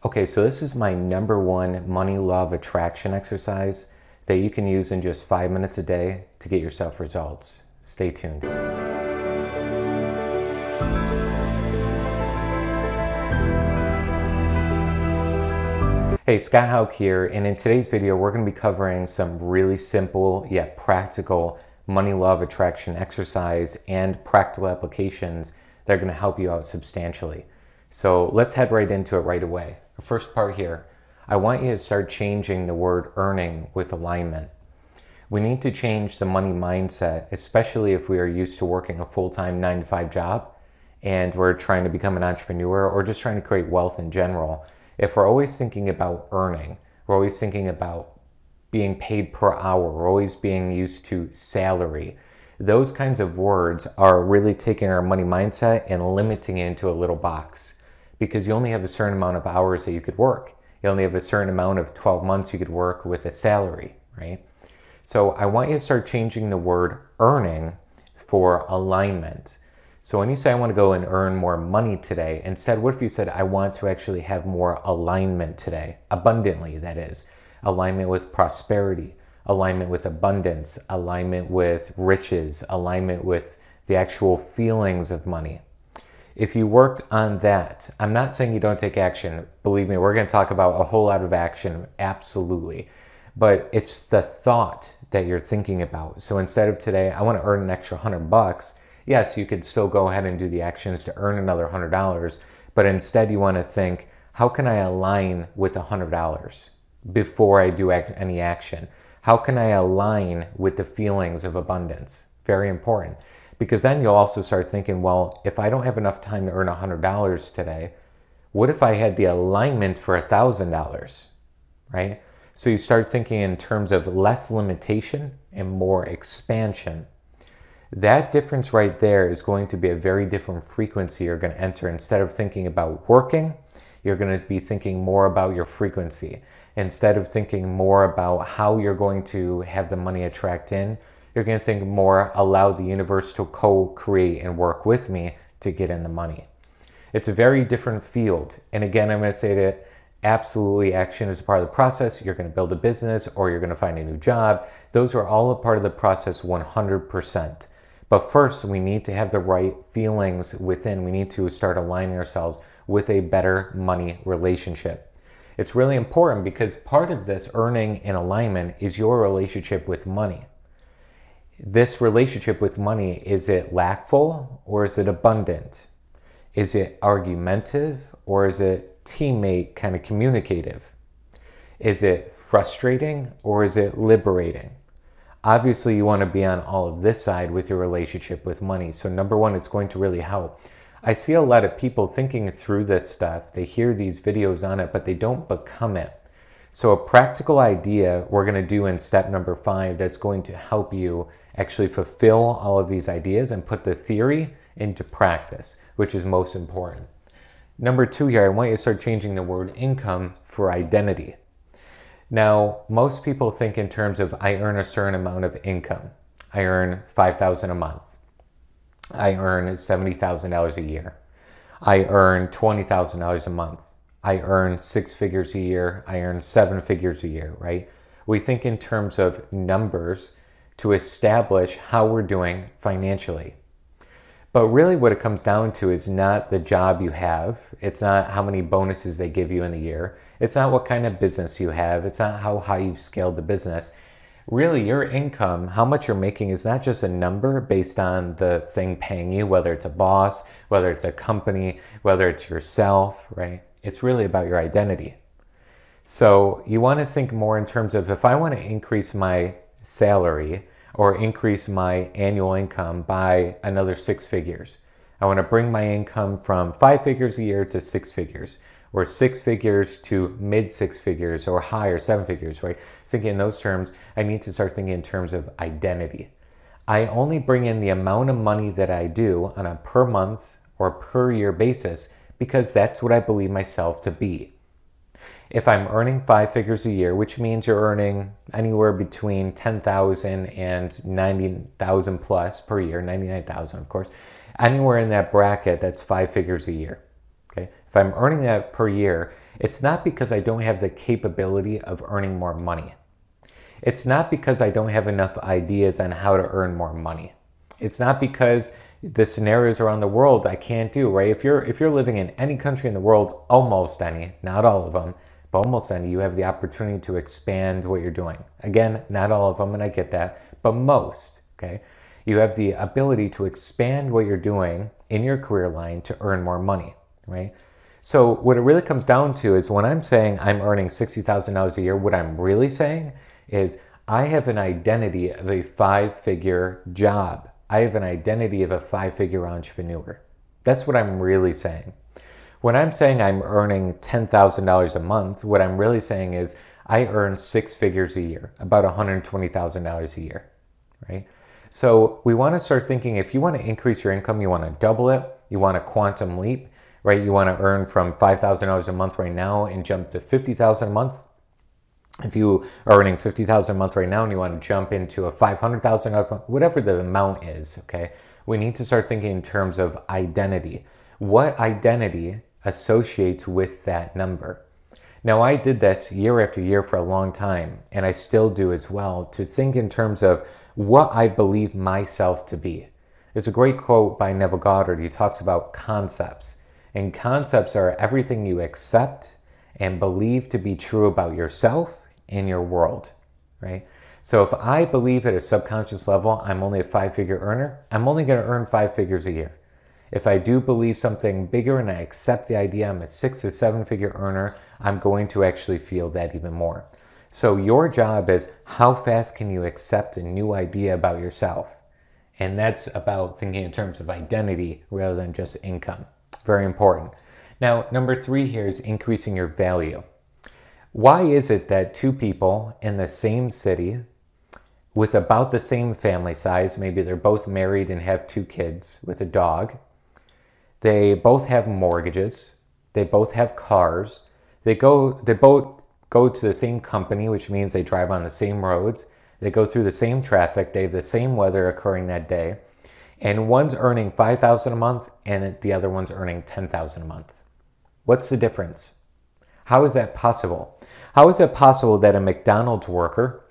Okay, so this is my #1 money law of attraction exercise that you can use in just 5 minutes a day to get yourself results. Stay tuned. Hey, Scott Haug here, and in today's video, we're going to be covering some really simple yet practical money law of attraction exercise and practical applications that are going to help you out substantially. So let's head right into it right away. The first part here, I want you to start changing the word earning with alignment. We need to change the money mindset, especially if we are used to working a full-time 9-to-5 job and we're trying to become an entrepreneur or just trying to create wealth in general. If we're always thinking about earning, we're always thinking about being paid per hour, we're always being used to salary, those kinds of words are really taking our money mindset and limiting it into a little box, because you only have a certain amount of hours that you could work. You only have a certain amount of 12 months you could work with a salary, right? So I want you to start changing the word earning for alignment. So when you say I want to go and earn more money today, instead, what if you said I want to actually have more alignment today? Abundantly, that is. Alignment with prosperity, alignment with abundance, alignment with riches, alignment with the actual feelings of money. If you worked on that, I'm not saying you don't take action. Believe me, we're going to talk about a whole lot of action, absolutely. But it's the thought that you're thinking about. So instead of today, I want to earn an extra $100, yes, you could still go ahead and do the actions to earn another $100, but instead you want to think, how can I align with $100 before I do any action? How can I align with the feelings of abundance? Very important. Because then you'll also start thinking, well, if I don't have enough time to earn $100 today, what if I had the alignment for $1,000, right? So you start thinking in terms of less limitation and more expansion. That difference right there is going to be a very different frequency you're going to enter. Instead of thinking about working, you're going to be thinking more about your frequency. Instead of thinking more about how you're going to have the money attract in, you're going to think more, allow the universe to co-create and work with me to get in the money. It's a very different field. And again, I'm going to say that absolutely action is a part of the process. You're going to build a business or you're going to find a new job. Those are all a part of the process 100%. But first, we need to have the right feelings within. We need to start aligning ourselves with a better money relationship. It's really important because part of this earning and alignment is your relationship with money. This relationship with money, is it lackful or is it abundant? Is it argumentative or is it teammate kind of communicative? Is it frustrating or is it liberating? Obviously, you want to be on all of this side with your relationship with money. So #1, it's going to really help. I see a lot of people thinking through this stuff. They hear these videos on it, but they don't become it. So a practical idea we're going to do in step #5 that's going to help you actually fulfill all of these ideas and put the theory into practice, which is most important. #2 here, I want you to start changing the word income for identity. Now, most people think in terms of I earn a certain amount of income. I earn $5,000 a month. I earn $70,000 a year. I earn $20,000 a month. I earn 6 figures a year. I earn 7 figures a year, right? We think in terms of numbers to establish how we're doing financially. But really what it comes down to is not the job you have. It's not how many bonuses they give you in the year. It's not what kind of business you have. It's not how high you've scaled the business. Really, your income, how much you're making, is not just a number based on the thing paying you, whether it's a boss, whether it's a company, whether it's yourself, right? It's really about your identity. So you want to think more in terms of, if I want to increase my salary or increase my annual income by another 6 figures. I want to bring my income from 5 figures a year to 6 figures, or 6 figures to mid 6 figures, or higher 7 figures, right? Thinking in those terms, I need to start thinking in terms of identity. I only bring in the amount of money that I do on a per month or per year basis because that's what I believe myself to be. If I'm earning 5 figures a year, which means you're earning anywhere between 10,000 and 90,000 plus per year, 99,000 of course, anywhere in that bracket, that's 5 figures a year. Okay. if I'm earning that per year, it's not because I don't have the capability of earning more money. It's not because I don't have enough ideas on how to earn more money. It's not because the scenarios around the world I can't do, right? If you're living in any country in the world, almost any, not all of them, but almost any, you have the opportunity to expand what you're doing. Again, not all of them, and I get that, but most, okay? You have the ability to expand what you're doing in your career line to earn more money, right? So what it really comes down to is when I'm saying I'm earning $60,000 a year, what I'm really saying is I have an identity of a 5-figure job. I have an identity of a 5-figure entrepreneur. That's what I'm really saying. When I'm saying I'm earning $10,000 a month, what I'm really saying is I earn 6 figures a year, about $120,000 a year, right? So we want to start thinking, if you want to increase your income, you want to double it, you want a quantum leap, right? You want to earn from $5,000 a month right now and jump to $50,000 a month. If you are earning $50,000 a month right now and you want to jump into a $500,000 a month, whatever the amount is, okay? We need to start thinking in terms of identity. What identity associates with that number? Now, I did this year after year for a long time, and I still do as well, to think in terms of what I believe myself to be. There's a great quote by Neville Goddard. He talks about concepts, and concepts are everything you accept and believe to be true about yourself and your world, right? So if I believe at a subconscious level I'm only a 5-figure earner, I'm only going to earn 5 figures a year. If I do believe something bigger and I accept the idea I'm a 6 to 7-figure earner, I'm going to actually feel that even more. So your job is, how fast can you accept a new idea about yourself? And that's about thinking in terms of identity rather than just income. Very important. Now, number 3 here is increasing your value. Why is it that 2 people in the same city with about the same family size, maybe they're both married and have 2 kids with a dog, they both have mortgages, they both have cars, they both go to the same company, which means they drive on the same roads, they go through the same traffic, they have the same weather occurring that day, and one's earning $5,000 a month and the other one's earning $10,000 a month? What's the difference? How is that possible? How is it possible that a McDonald's worker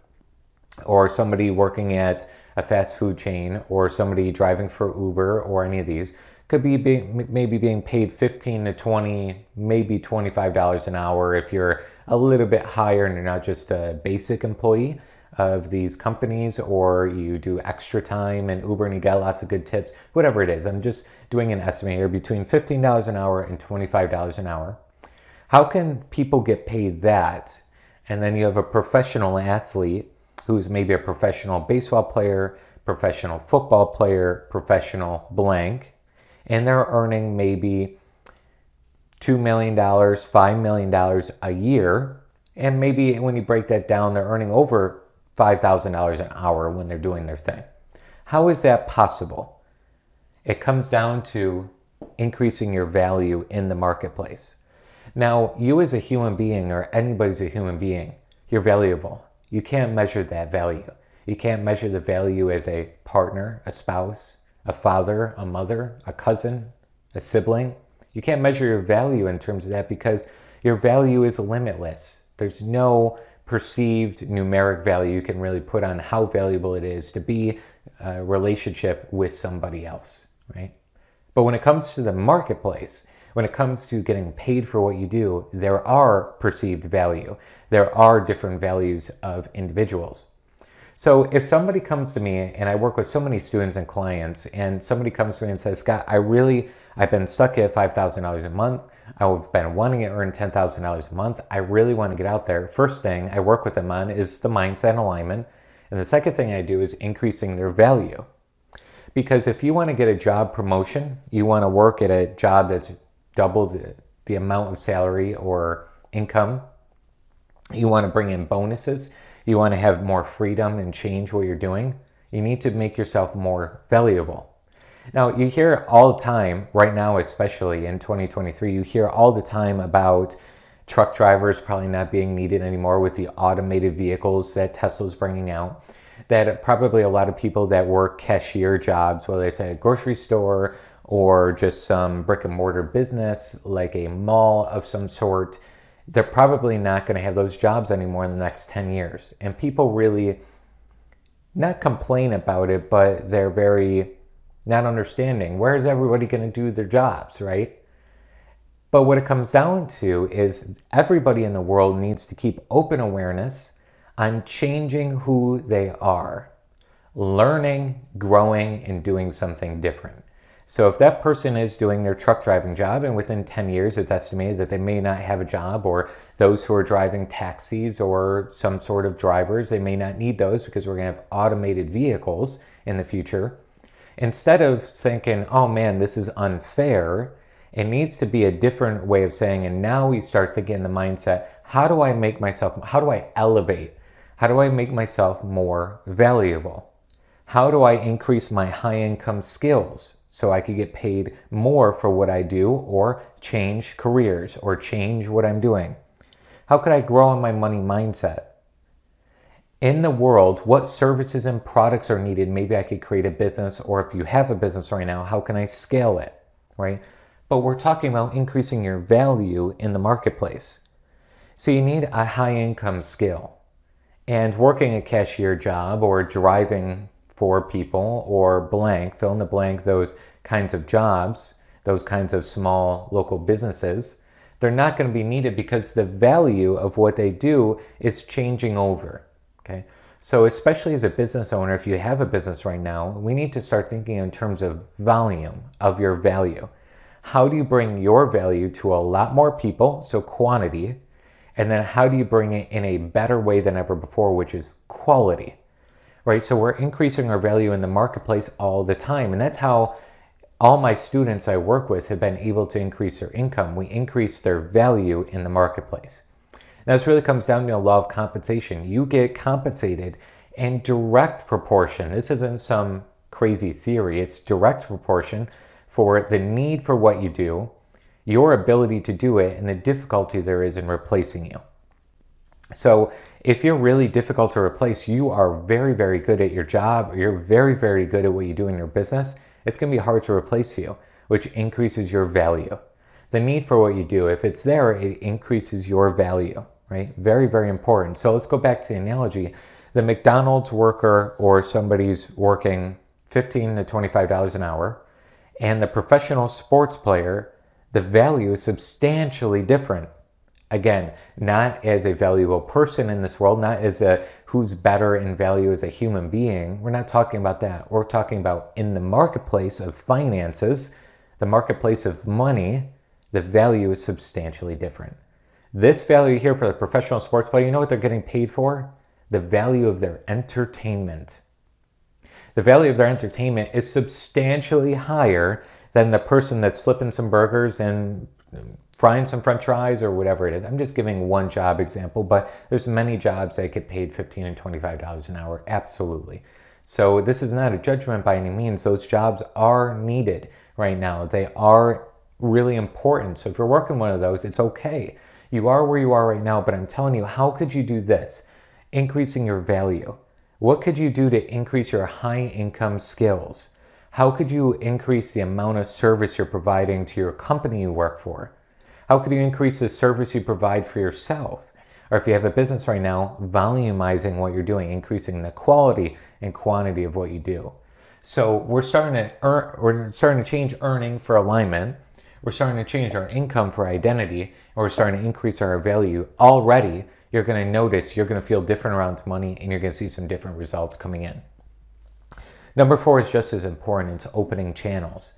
or somebody working at a fast food chain or somebody driving for Uber or any of these could be maybe being paid $15 to $20, maybe $25 an hour if you're a little bit higher and you're not just a basic employee of these companies, or you do extra time in Uber and you got lots of good tips, whatever it is. I'm just doing an estimate here, between $15 an hour and $25 an hour. How can people get paid that? And then you have a professional athlete who's maybe a professional baseball player, professional football player, professional blank, and they're earning maybe $2 million, $5 million a year. And maybe when you break that down, they're earning over $5,000 an hour when they're doing their thing. How is that possible? It comes down to increasing your value in the marketplace. Now, you as a human being, or anybody's a human being, you're valuable. You can't measure that value. You can't measure the value as a partner, a spouse, a father, a mother, a cousin, a sibling. You can't measure your value in terms of that because your value is limitless. There's no perceived numeric value you can really put on how valuable it is to be a relationship with somebody else, right? But when it comes to the marketplace, when it comes to getting paid for what you do, there are perceived value. There are different values of individuals. So if somebody comes to me, and I work with so many students and clients, and somebody comes to me and says, Scott, I've been stuck at $5,000 a month. I've been wanting to earn $10,000 a month. I really want to get out there. First thing I work with them on is the mindset alignment. And the second thing I do is increasing their value. Because if you want to get a job promotion, you want to work at a job that's double the amount of salary or income, you want to bring in bonuses, you want to have more freedom and change what you're doing, you need to make yourself more valuable. Now, you hear all the time, right now especially in 2023, you hear all the time about truck drivers probably not being needed anymore with the automated vehicles that Tesla's bringing out. That probably a lot of people that work cashier jobs, whether it's at a grocery store or just some brick and mortar business like a mall of some sort, they're probably not going to have those jobs anymore in the next 10 years. And people really not complain about it, but they're very not understanding. Where is everybody going to do their jobs, right? But what it comes down to is everybody in the world needs to keep open awareness on changing who they are, learning, growing, and doing something different. So if that person is doing their truck driving job and within 10 years it's estimated that they may not have a job, or those who are driving taxis or some sort of drivers, they may not need those because we're going to have automated vehicles in the future. Instead of thinking, oh man, this is unfair, it needs to be a different way of saying, and now we start thinking in the mindset, how do I elevate? How do I make myself more valuable? How do I increase my high income skills so I could get paid more for what I do, or change careers, or change what I'm doing? How could I grow in my money mindset? In the world, what services and products are needed? Maybe I could create a business, or if you have a business right now, how can I scale it, right? But we're talking about increasing your value in the marketplace. So you need a high income skill. And working a cashier job or driving for people or blank, fill in the blank, those kinds of jobs, those kinds of small local businesses, they're not going to be needed because the value of what they do is changing over. Okay. So especially as a business owner, if you have a business right now, we need to start thinking in terms of volume of your value. How do you bring your value to a lot more people? So quantity. And then how do you bring it in a better way than ever before, which is quality, right? So we're increasing our value in the marketplace all the time. And that's how all my students I work with have been able to increase their income. We increase their value in the marketplace. Now, this really comes down to a law of compensation. You get compensated in direct proportion. This isn't some crazy theory. It's direct proportion for the need for what you do, your ability to do it, and the difficulty there is in replacing you. So if you're really difficult to replace, you are very, very good at your job, or you're very, very good at what you do in your business, it's going to be hard to replace you, which increases your value. The need for what you do, if it's there, it increases your value, right? Very, very important. So let's go back to the analogy. The McDonald's worker, or somebody's working $15 to $25 an hour, and the professional sports player, the value is substantially different. Again, not as a valuable person in this world, not as a who's better in value as a human being. We're not talking about that. We're talking about in the marketplace of finances, the marketplace of money, the value is substantially different. This value here for the professional sports player, you know what they're getting paid for? The value of their entertainment. The value of their entertainment is substantially higher than the person that's flipping some burgers and frying some french fries or whatever it is. I'm just giving one job example, but there's many jobs that get paid $15 and $25 an hour, absolutely. So this is not a judgment by any means. Those jobs are needed right now. They are really important. So if you're working one of those, it's okay. You are where you are right now, but I'm telling you, how could you do this? Increasing your value. What could you do to increase your high income skills? How could you increase the amount of service you're providing to your company you work for? How could you increase the service you provide for yourself? Or if you have a business right now, volumizing what you're doing, increasing the quality and quantity of what you do. So we're starting to change earning for alignment. We're starting to change our income for identity, and we're starting to increase our value. Already, you're going to notice, you're going to feel different around money, and you're going to see some different results coming in. Number 4 is just as important. It's opening channels.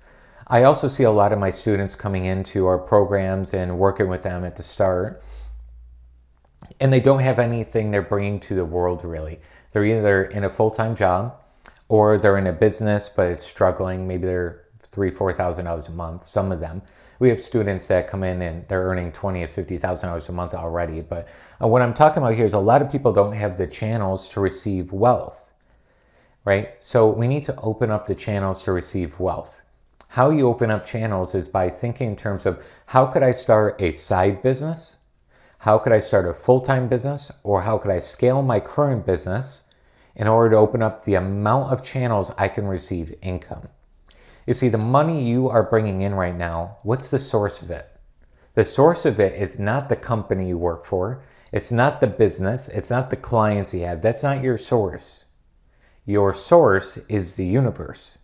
I also see a lot of my students coming into our programs and working with them at the start, and they don't have anything they're bringing to the world really. They're either in a full-time job or they're in a business, but it's struggling. Maybe they're $3,000, $4,000 a month, some of them. We have students that come in and they're earning $20,000 to $50,000 a month already. But what I'm talking about here is a lot of people don't have the channels to receive wealth, right? So we need to open up the channels to receive wealth. How you open up channels is by thinking in terms of how could I start a side business? How could I start a full-time business? Or how could I scale my current business in order to open up the amount of channels I can receive income? You see, the money you are bringing in right now, what's the source of it? The source of it is not the company you work for. It's not the business. It's not the clients you have. That's not your source. Your source is the universe.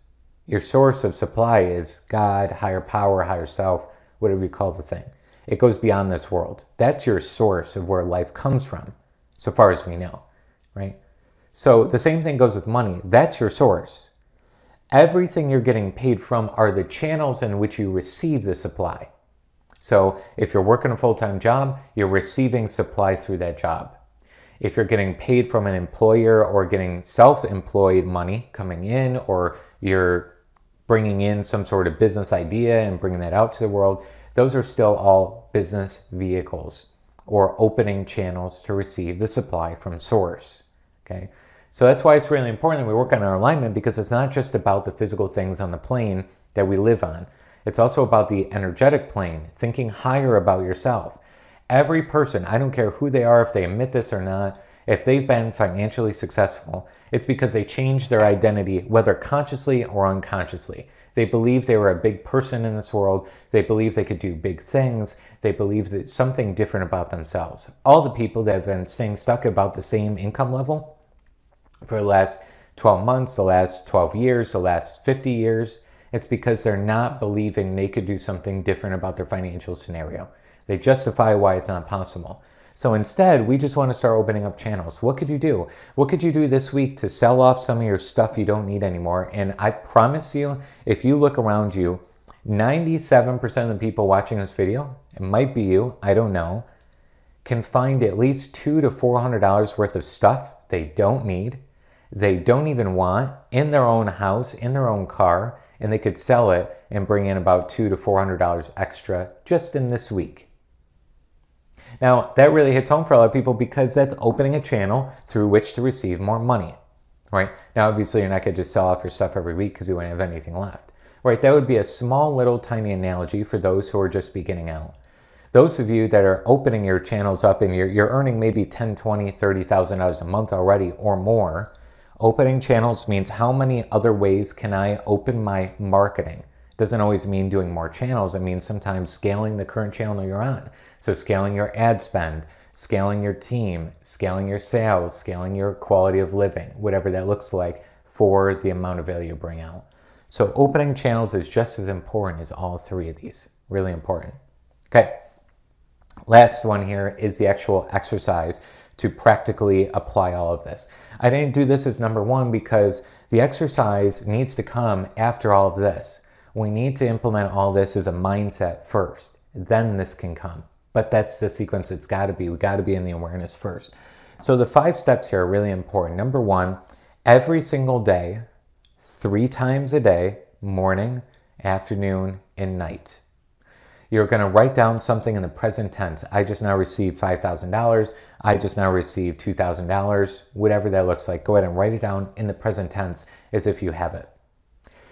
Your source of supply is God, higher power, higher self, whatever you call the thing. It goes beyond this world. That's your source of where life comes from, so far as we know, right? So the same thing goes with money. That's your source. Everything you're getting paid from are the channels in which you receive the supply. So if you're working a full-time job, you're receiving supply through that job. If you're getting paid from an employer or getting self-employed money coming in, or you're bringing in some sort of business idea and bringing that out to the world, those are still all business vehicles or opening channels to receive the supply from source, okay? So that's why it's really important that we work on our alignment, because it's not just about the physical things on the plane that we live on. It's also about the energetic plane, thinking higher about yourself. Every person, I don't care who they are, if they admit this or not, if they've been financially successful, it's because they changed their identity, whether consciously or unconsciously. They believe they were a big person in this world. They believe they could do big things. They believe that something different about themselves. All the people that have been staying stuck about the same income level for the last 12 months, the last 12 years, the last 50 years, it's because they're not believing they could do something different about their financial scenario. They justify why it's not possible. So instead, we just want to start opening up channels. What could you do? What could you do this week to sell off some of your stuff you don't need anymore? And I promise you, if you look around you, 97% of the people watching this video, it might be you, I don't know, can find at least $200 to $400 worth of stuff they don't need, they don't even want, in their own house, in their own car, and they could sell it and bring in about $200 to $400 extra just in this week. Now, that really hits home for a lot of people, because that's opening a channel through which to receive more money, right? Now, obviously, you're not going to just sell off your stuff every week because you won't have anything left, right? That would be a small, little, tiny analogy for those who are just beginning out. Those of you that are opening your channels up and you're earning maybe $10,000, $20,000, $30,000 a month already or more, opening channels means how many other ways can I open my marketing? It doesn't always mean doing more channels. It means sometimes scaling the current channel you're on. So scaling your ad spend, scaling your team, scaling your sales, scaling your quality of living, whatever that looks like for the amount of value you bring out. So opening channels is just as important as all three of these. Really important. Okay. Last one here is the actual exercise to practically apply all of this. I didn't do this as number one because the exercise needs to come after all of this. We need to implement all this as a mindset first. Then this can come. But that's the sequence it's got to be. We got to be in the awareness first. So the 5 steps here are really important. Number one, every single day, 3 times a day, morning, afternoon, and night, you're going to write down something in the present tense. I just now received $5,000. I just now received $2,000, whatever that looks like. Go ahead and write it down in the present tense as if you have it.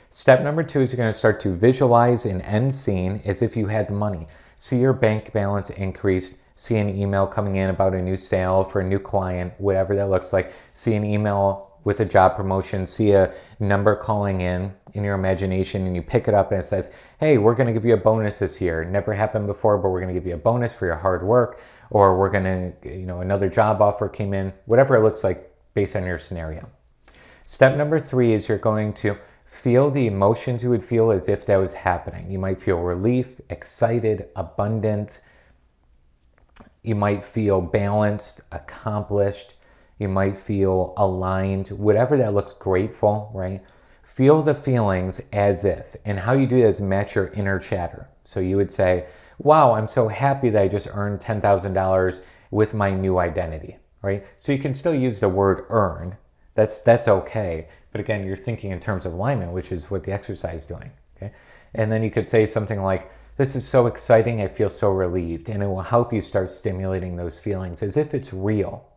Step number 2 is you're going to start to visualize an end scene as if you had the money. See your bank balance increased, see an email coming in about a new sale for a new client, whatever that looks like. See an email with a job promotion, see a number calling in your imagination, and you pick it up and it says, hey, we're going to give you a bonus this year. Never happened before, but we're going to give you a bonus for your hard work, or we're going to, another job offer came in, whatever it looks like based on your scenario. Step number 3 is you're going to feel the emotions you would feel as if that was happening. You might feel relief, excited, abundant. You might feel balanced, accomplished. You might feel aligned, whatever that looks, grateful, right? Feel the feelings as if, and how you do that is match your inner chatter. So you would say, wow, I'm so happy that I just earned $10,000 with my new identity, right? So you can still use the word earn. That's okay. But again, you're thinking in terms of alignment, which is what the exercise is doing, okay? And then you could say something like, this is so exciting, I feel so relieved, and it will help you start stimulating those feelings as if it's real.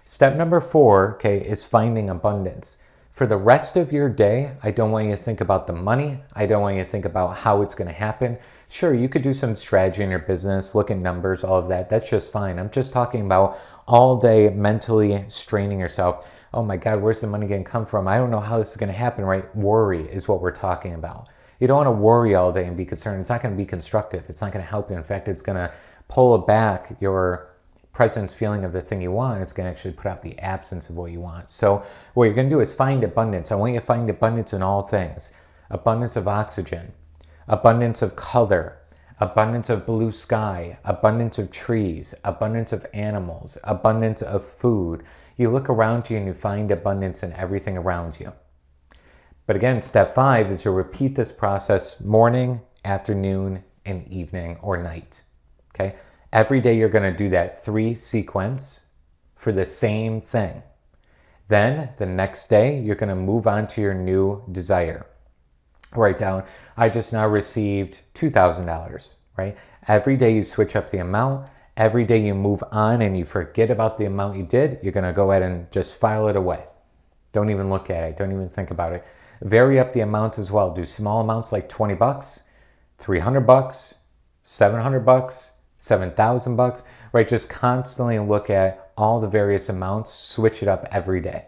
Step number 4, okay, is finding abundance. For the rest of your day, I don't want you to think about the money. I don't want you to think about how it's going to happen. Sure, you could do some strategy in your business, look at numbers, all of that. That's just fine. I'm just talking about all day mentally straining yourself. Oh my God, where's the money going to come from? I don't know how this is going to happen, right? Worry is what we're talking about. You don't want to worry all day and be concerned. It's not going to be constructive. It's not going to help you. In fact, it's going to pull back your present feeling of the thing you want. It's going to actually put out the absence of what you want. So what you're going to do is find abundance. I want you to find abundance in all things. Abundance of oxygen, abundance of color, abundance of blue sky, abundance of trees, abundance of animals, abundance of food. You look around you and you find abundance in everything around you. But again, step 5 is you'll repeat this process morning, afternoon, and evening or night. Okay? Every day you're going to do that 3 sequence for the same thing. Then the next day you're going to move on to your new desire. Write down, I just now received $2,000, right? Every day you switch up the amount. Every day you move on and you forget about the amount you did. You're going to go ahead and just file it away. Don't even look at it. Don't even think about it. Vary up the amounts as well. Do small amounts like 20 bucks, 300 bucks, 700 bucks, 7,000 bucks, right? Just constantly look at all the various amounts, switch it up every day.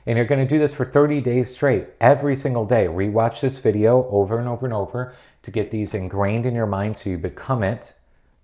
And you're going to do this for 30 days straight, every single day. Rewatch this video over and over and over to get these ingrained in your mind so you become it,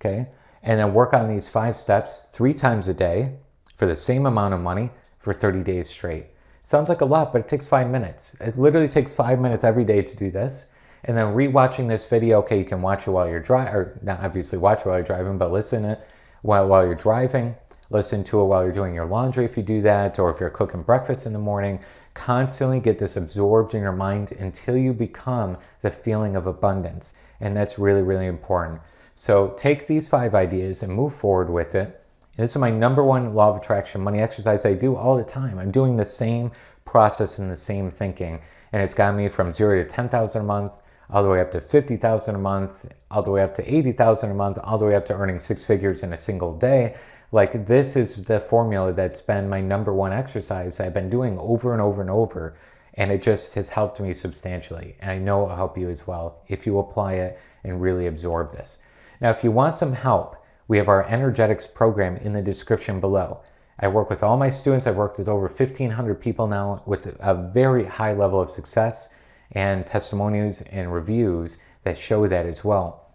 okay? And then work on these 5 steps 3 times a day for the same amount of money for 30 days straight. Sounds like a lot, but it takes 5 minutes. It literally takes 5 minutes every day to do this. And then rewatching this video, okay, you can watch it while you're driving, or not obviously watch it while you're driving, but listen to it while you're driving. Listen to it while you're doing your laundry if you do that, or if you're cooking breakfast in the morning. Constantly get this absorbed in your mind until you become the feeling of abundance. And that's really, really important. So take these 5 ideas and move forward with it. And this is my #1 law of attraction money exercise I do all the time. I'm doing the same process and the same thinking. And it's got me from 0 to 10,000 a month, all the way up to 50,000 a month, all the way up to 80,000 a month, all the way up to earning 6 figures in a single day. Like, this is the formula that's been my #1 exercise I've been doing over and over and over. And it just has helped me substantially. And I know it'll help you as well if you apply it and really absorb this. Now, if you want some help, we have our energetics program in the description below. I work with all my students. I've worked with over 1,500 people now with a very high level of success and testimonials and reviews that show that as well.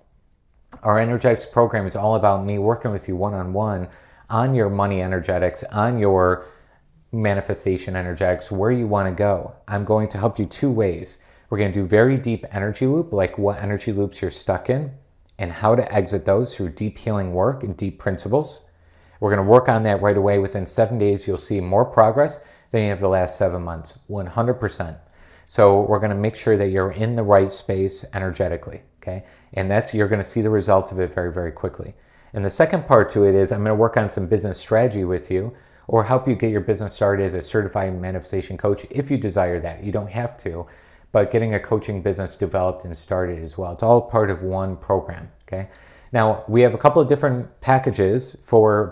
Our energetics program is all about me working with you one-on-one on your money energetics, on your manifestation energetics, where you want to go. I'm going to help you 2 ways. We're going to do very deep energy loop, like what energy loops you're stuck in and how to exit those through deep healing work and deep principles. We're going to work on that right away. Within 7 days, you'll see more progress than you have the last 7 months, 100%. So we're going to make sure that you're in the right space energetically, okay? And you're going to see the result of it very, very quickly. And the second part to it is I'm going to work on some business strategy with you or help you get your business started as a certified manifestation coach if you desire that. You don't have to, but getting a coaching business developed and started as well. It's all part of one program, okay? Now, we have a couple of different packages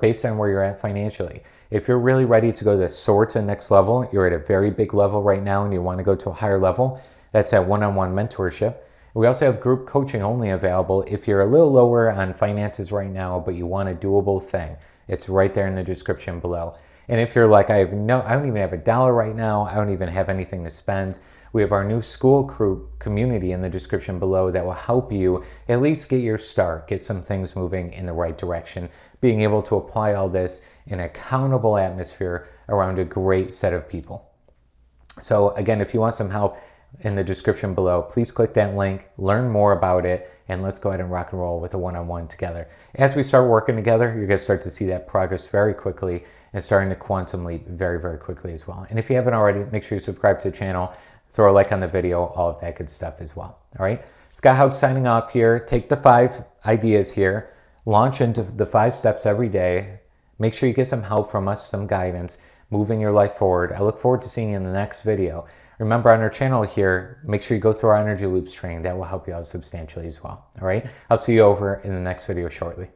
based on where you're at financially. If you're really ready to go to soar to the next level, you're at a very big level right now and you want to go to a higher level, that's at one-on-one mentorship. We also have group coaching only available if you're a little lower on finances right now, but you want a doable thing. It's right there in the description below. And if you're like, I don't even have $1 right now, I don't even have anything to spend, we have our new school community in the description below that will help you at least get your start, get some things moving in the right direction, being able to apply all this in an accountable atmosphere around a great set of people. So again, if you want some help, in the description below, please click that link, learn more about it, and let's go ahead and rock and roll with a one-on-one together. As we start working together, you're going to start to see that progress very quickly and starting to quantum leap very, very quickly as well. And if you haven't already, make sure you subscribe to the channel, throw a like on the video, all of that good stuff as well. All right, Scott Haug signing off here. Take the 5 ideas here, launch into the 5 steps every day. Make sure you get some help from us, some guidance, moving your life forward. I look forward to seeing you in the next video. Remember, on our channel here, make sure you go through our energy loops training. That will help you out substantially as well. All right, I'll see you over in the next video shortly.